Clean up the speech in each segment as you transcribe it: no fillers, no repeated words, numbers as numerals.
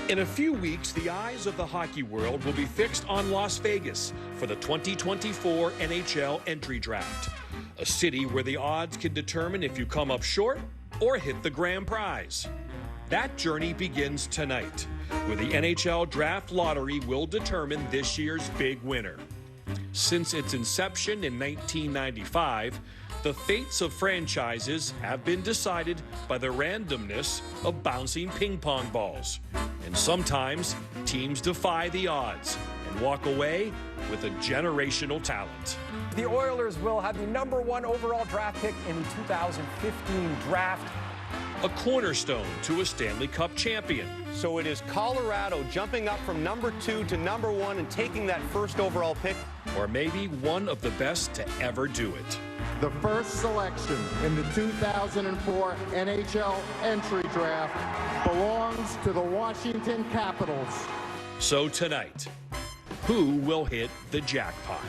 In a few weeks, the eyes of the hockey world will be fixed on Las Vegas for the 2024 NHL entry draft, a city where the odds can determine if you come up short or hit the grand prize. That journey begins tonight, where the NHL Draft Lottery will determine this year's big winner. Since its inception in 1995, the fates of franchises have been decided by the randomness of bouncing ping pong balls. And sometimes teams defy the odds and walk away with a generational talent. The Oilers will have the #1 overall draft pick in the 2015 draft. A cornerstone to a Stanley Cup champion. So it is Colorado jumping up from #2 to #1 and taking that first overall pick. Or maybe one of the best to ever do it. The first selection in the 2004 NHL entry draft belongs to the Washington Capitals. So tonight, who will hit the jackpot?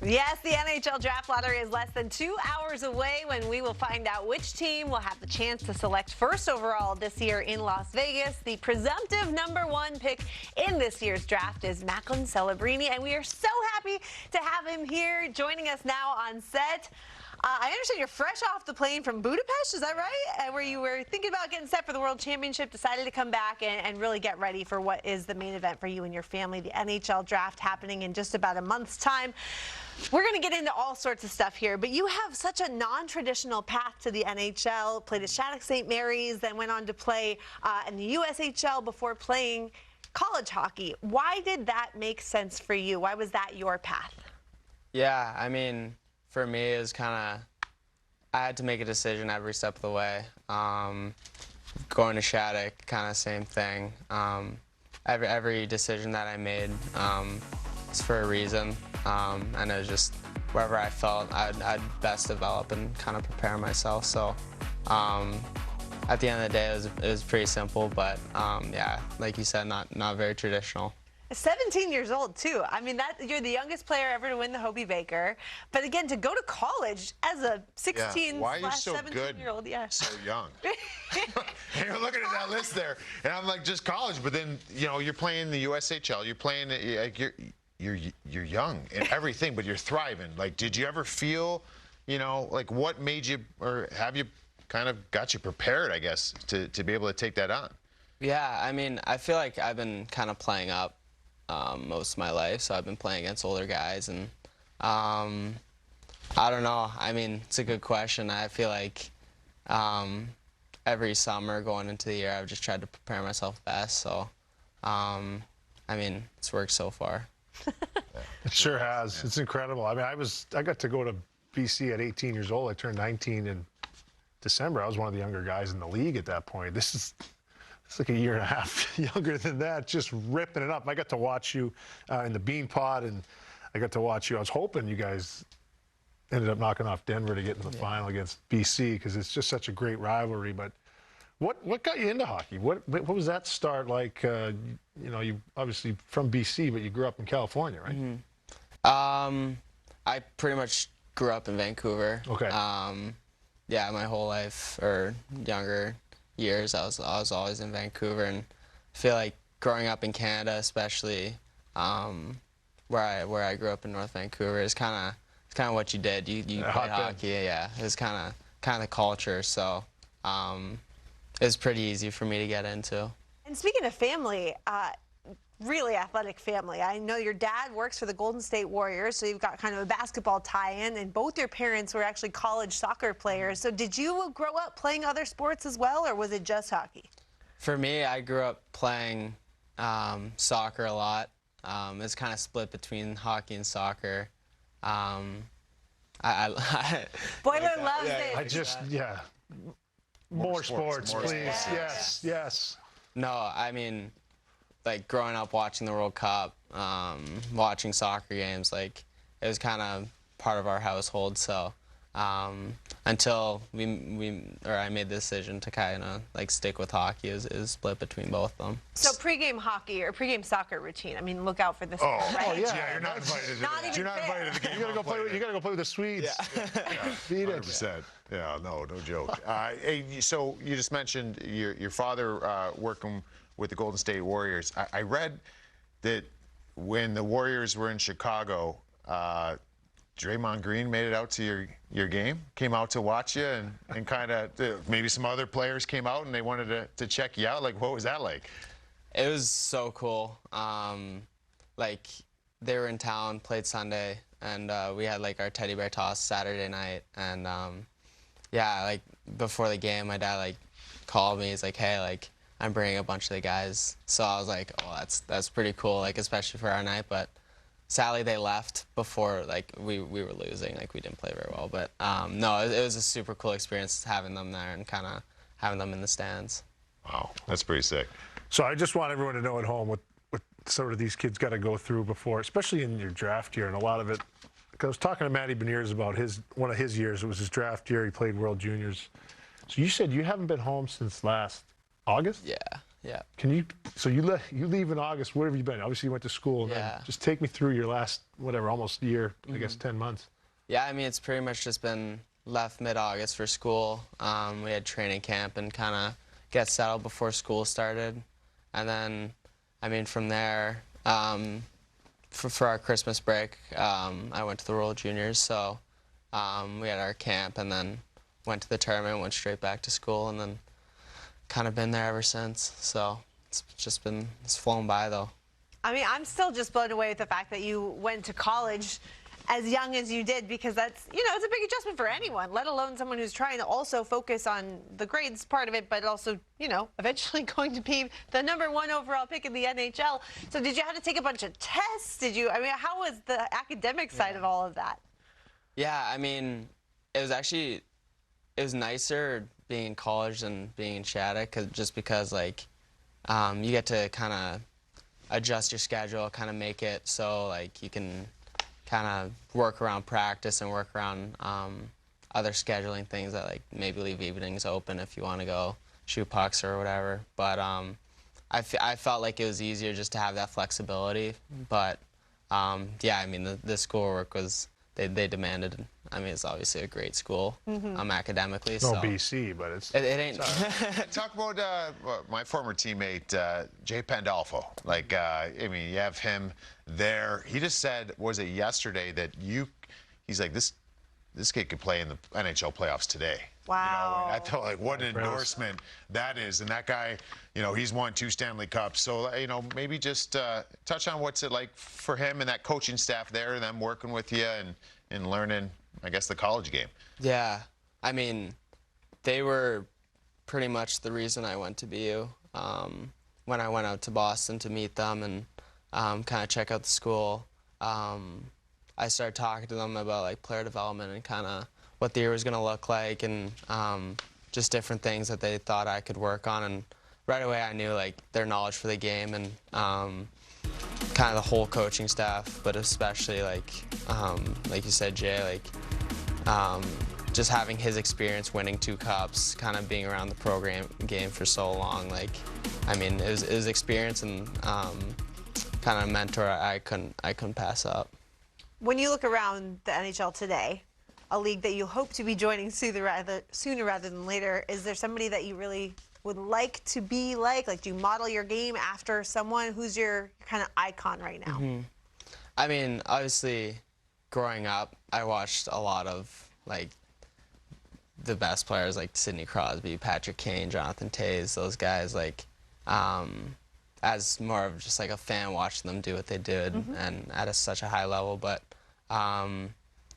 Yes, the NHL Draft Lottery is less than 2 hours away when we will find out which team will have the chance to select first overall this year in Las Vegas. The presumptive #1 pick in this year's draft is Macklin Celebrini, and we are so happy to have him here joining us now on set. I understand you're fresh off the plane from Budapest, is that right? Where you were thinking about getting set for the World Championship, decided to come back and really get ready for what is the main event for you and your family, the NHL Draft happening in just about a month's time. We're going to get into all sorts of stuff here, but you have such a non-traditional path to the NHL, played at Shattuck St. Mary's, then went on to play in the USHL before playing college hockey. Why did that make sense for you? Why was that your path? Yeah, I mean, for me, it was kind of, I had to make a decision every step of the way. Going to Shattuck, kind of same thing. Every decision that I made is for a reason, and it was just wherever I felt I'd best develop and kind of prepare myself. So at the end of the day, it was pretty simple, but yeah, like you said, not very traditional. 17 years old, too. I mean, you're the youngest player ever to win the Hobey Baker. But again, to go to college as a 16/17-year-old, yeah. So young. You're looking at that list there, and I'm like, just college. But then, you know, you're playing the USHL. You're playing, like, you're young and everything, but you're thriving. Like, did you ever feel, you know, like what made you, or have you kind of got you prepared, I guess, to be able to take that on? Yeah, I mean, I feel like I've been kind of playing up most of my life, so I've been playing against older guys, and I don't know. I mean, it's a good question. I feel like every summer going into the year, I've just tried to prepare myself best. So, I mean, it's worked so far. It sure has. Yeah. It's incredible. I mean, I got to go to BC at 18 years old. I turned 19 in December. I was one of the younger guys in the league at that point. It's like a year and a half younger than that, just ripping it up. I got to watch you in the Bean Pod, and I got to watch you. I was hoping you guys ended up knocking off Denver to get into the final against BC, because it's just such a great rivalry. But what got you into hockey? What was that start like? You know, you obviously from BC, but you grew up in California, right? Mm-hmm. I pretty much grew up in Vancouver. Okay. Yeah, my whole life, or younger years, I was always in Vancouver, and I feel like growing up in Canada, especially where I grew up in North Vancouver, it's kind of what you did. You play hockey, yeah. It was kind of the culture, so it was pretty easy for me to get into. And speaking of family, really athletic family. I know your dad works for the Golden State Warriors, so you've got kind of a basketball tie-in, and both your parents were actually college soccer players. So did you grow up playing other sports as well, or was it just hockey? For me, I grew up playing soccer a lot. It's kind of split between hockey and soccer. Boiler loves it. More sports, please. Yes. No, I mean, like growing up watching the World Cup, watching soccer games, like it was kind of part of our household. So until I made the decision to kind of like stick with hockey. Is split between both of them. So pregame hockey or pregame soccer routine. I mean, look out for this. Oh, right? oh yeah, you're not invited. You're not invited to the game. You gotta go play with the Swedes. Yeah, Beat it. 100%. Yeah, no joke. Hey, so you just mentioned your father working with the Golden State Warriors. I read that when the Warriors were in Chicago, Draymond Green made it out to your game, came out to watch you, and kind of maybe some other players came out and they wanted to check you out. Like, what was that like? It was so cool. Like, they were in town, played Sunday, and we had like our teddy bear toss Saturday night. And yeah, like before the game, my dad like called me. He's like, "Hey, like I'm bringing a bunch of the guys." So I was like, "Oh, that's pretty cool, like especially for our night." But sadly, they left before like we were losing. Like we didn't play very well. But no, it was a super cool experience having them there and kind of having them in the stands. Wow, that's pretty sick. So I just want everyone to know at home what sort of these kids got to go through before, especially in your draft year, and a lot of it. Because I was talking to Matty Beniers about one of his years. It was his draft year. He played World Juniors. So you said you haven't been home since last August? Yeah. Can you? So you leave in August. Where have you been? Obviously, you went to school. And then just take me through your last almost year. I guess 10 months. Yeah, I mean it's pretty much just been left mid-August for school. We had training camp and kind of get settled before school started, and then I mean from there for our Christmas break, I went to the World Juniors. So we had our camp and then went to the tournament, went straight back to school, and then kind of been there ever since. So it's flown by though. I mean, I'm still just blown away with the fact that you went to college as young as you did, because that's, it's a big adjustment for anyone, let alone someone who's trying to also focus on the grades part of it, but also, eventually going to be the #1 overall pick in the NHL. So did you have to take a bunch of tests? How was the academic side of all of that? Yeah, I mean, it was nicer being in college than being in Shattuck, just because like you get to kind of adjust your schedule, kind of make it so like you can kind of work around practice and work around other scheduling things that like maybe leave evenings open if you want to go shoot pucks or whatever. But I felt like it was easier just to have that flexibility. But yeah, I mean the schoolwork was they demanded. I mean, it's obviously a great school academically. No BC, but it ain't. Talk about my former teammate Jay Pandolfo. Like, I mean, you have him there. He just said, was it yesterday, that he's like, this kid could play in the NHL playoffs today. Wow. I thought, like, what an endorsement that is. And that guy, he's won 2 Stanley Cups. So, maybe just touch on what's it like for him and that coaching staff there, them working with you and learning, I guess, the college game. Yeah. I mean, they were pretty much the reason I went to BU. When I went out to Boston to meet them and kind of check out the school, I started talking to them about like player development and kind of what the year was going to look like, and just different things that they thought I could work on. And right away I knew like their knowledge for the game and kind of the whole coaching staff, but especially like you said, Jay, like just having his experience winning 2 cups, kind of being around the game for so long. Like, I mean, it was experience and kind of a mentor I couldn't pass up. When you look around the NHL today, a league that you hope to be joining sooner rather than later, is there somebody that you really would like to be like? Like, do you model your game after someone? Who's your kind of icon right now? I mean, obviously, growing up, I watched a lot of like the best players like Sidney Crosby, Patrick Kane, Jonathan Toews, those guys. Like, as more of just like a fan watching them do what they did and at such a high level. But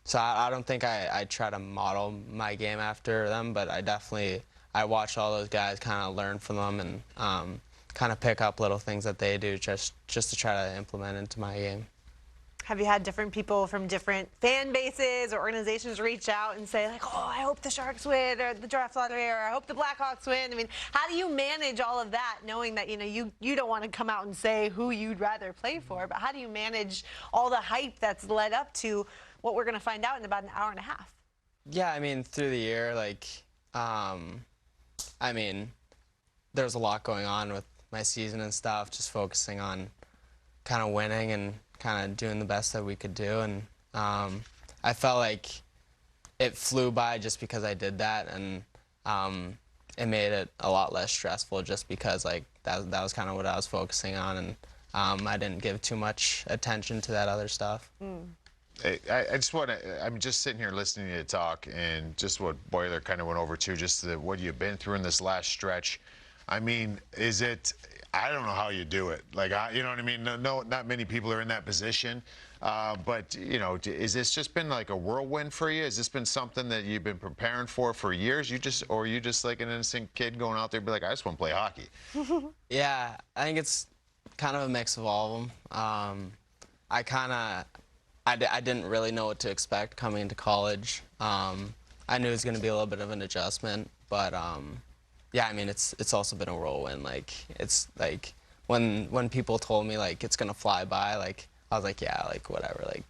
so I don't think I try to model my game after them, but I watch all those guys, kind of learn from them, and kind of pick up little things that they do just to try to implement into my game. Have you had different people from different fan bases or organizations reach out and say, like, oh, I hope the Sharks win, or the draft lottery, or I hope the Blackhawks win? I mean, how do you manage all of that, knowing that, you don't want to come out and say who you'd rather play for, but how do you manage all the hype that's led up to what we're going to find out in about an hour and a half? Yeah, I mean, through the year, like, I mean, there's a lot going on with my season and stuff, just focusing on kind of winning and kind of doing the best that we could do. And I felt like it flew by just because I did that, and it made it a lot less stressful just because, like, that was kind of what I was focusing on, and I didn't give too much attention to that other stuff. I just want to, I'm just sitting here listening to you talk, and just what Boiler kind of went over too, just what you've been through in this last stretch. I mean, is it, I don't know how you do it. Like, you know what I mean? No, not many people are in that position. But, you know, is this just been like a whirlwind for you? Has this been something that you've been preparing for years? Or are you just like an innocent kid going out there and be like, I just want to play hockey? Yeah, I think it's kind of a mix of all of them. I didn't really know what to expect coming into college. I knew it was going to be a little bit of an adjustment, but yeah, I mean, it's also been a whirlwind. Like, it's like when people told me like it's going to fly by, like I was like, yeah, like whatever. Like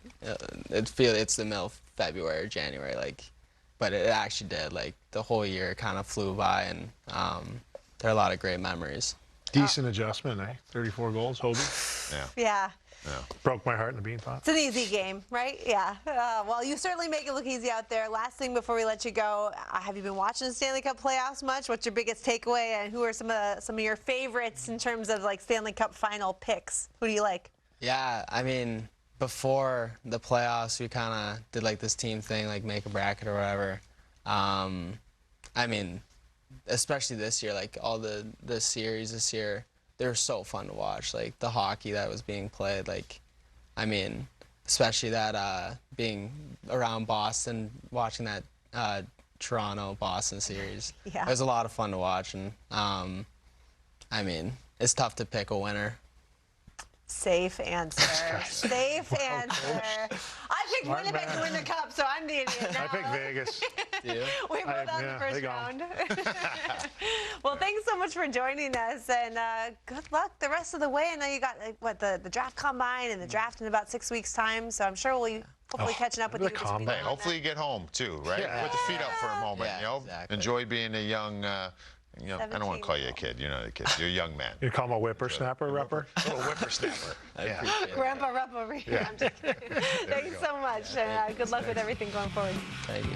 it's the middle of February or January, like, but it actually did. Like the whole year kind of flew by, and there are a lot of great memories. Decent adjustment, eh? 34 goals, Hobie. Yeah. Broke my heart in the bean pot. It's an easy game, right? Yeah. Well, you certainly make it look easy out there. Last thing before we let you go, have you been watching the Stanley Cup playoffs much? What's your biggest takeaway, and who are some of your favorites in terms of like Stanley Cup final picks? Who do you like? Yeah, I mean, before the playoffs, we kind of did like this team thing, like make a bracket or whatever. I mean, especially this year, like all the series this year, they were so fun to watch. Like the hockey that was being played, like, I mean, especially that being around Boston, watching that Toronto-Boston series. Yeah. It was a lot of fun to watch, and I mean, it's tough to pick a winner. Safe answer. Safe answer. I picked Winnipeg to win the cup, so I'm the idiot now. I picked Vegas. We both on the first they round. Well, thanks so much for joining us, and good luck the rest of the way. I know you got what the draft combine and the draft in about 6 weeks' time, so I'm sure we'll hopefully catching up with you. Hey, hopefully you get home too, right? Yeah. Put the feet up for a moment, Yeah, you know. exactly. Enjoy being a young. You know, I don't want to call you a kid. You're not a kid. You're a young man. You call him a whippersnapper, Rupper? A little whippersnapper. I appreciate it. Grandpa Rupp over here. Yeah. I'm just kidding. Thanks so much, and good luck with everything going forward. Thank you.